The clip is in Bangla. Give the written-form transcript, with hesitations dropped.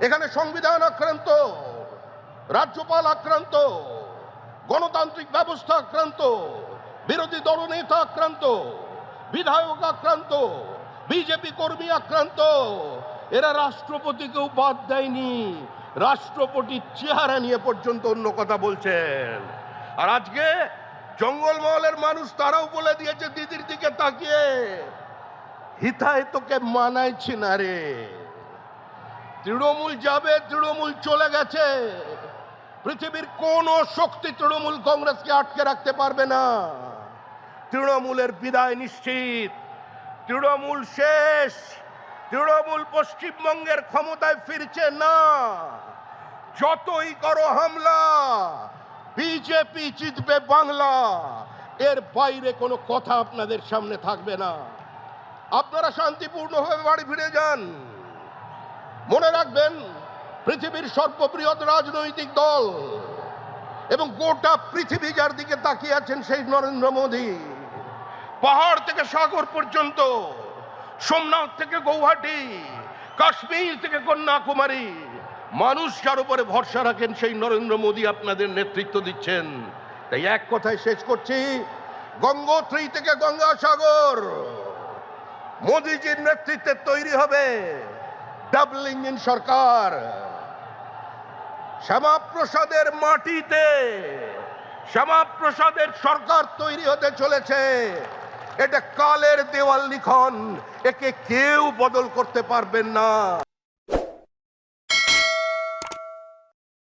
এখানে সংবিধান আক্রান্ত, রাজ্যপাল আক্রান্ত, গণতান্ত্রিক ব্যবস্থা আক্রান্ত, বিরোধী দলনেতা আক্রান্ত, বিধায়ক আক্রান্ত, বিজেপি কর্মী আক্রান্ত। এরা রাষ্ট্রপতিকেও বাদ দেয়নি, রাষ্ট্রপতির চেহারা নিয়ে পর্যন্ত অন্য কথা বলছেন। আর আজকে জঙ্গলমহলের মানুষ তারাও বলে দিয়েছে দিদির দিকে তাকিয়ে, হিতায় তোকে মানাইছি না রে। তৃণমূল যাবে, তৃণমূল চলে গেছে। পৃথিবীর কোন শক্তি তৃণমূল কংগ্রেসকে আটকে রাখতে পারবে না। তৃণমূলের বিদায় নিশ্চিত, তৃণমূল শেষ। তৃণমূল পশ্চিমবঙ্গের ক্ষমতায় ফিরছে না। যতই করো হামলা, বিজেপি জিতবে বাংলা, এর বাইরে কোনো কথা আপনাদের সামনে থাকবে না। আপনারা শান্তিপূর্ণভাবে বাড়ি ফিরে যান। মনে রাখবেন, পৃথিবীর সর্ববৃহৎ রাজনৈতিক দল এবং গোটা পৃথিবী যার দিকে তাকিয়ে আছেন সেই নরেন্দ্র মোদী। পাহাড় থেকে সাগর পর্যন্ত, সোমনাথ থেকে গৌহাটি, কাশ্মীর থেকে কন্যাকুমারী, মানুষ যার উপরে ভরসা রাখেন সেই নরেন্দ্র মোদী আপনাদের নেতৃত্ব দিচ্ছেন। তাই এক কথায় শেষ করছি, গঙ্গোত্রী থেকে গঙ্গাসাগর মোদীজির নেতৃত্বে তৈরি হবে ডাবল ইঞ্জিন সরকার। শ্যামাপ্রসাদের মাটিতে শ্যামাপ্রসাদের সরকার তৈরি হতে চলেছে। এটা কালের দেওয়াল লিখন, একে কেউ বদল করতে পারবেন না।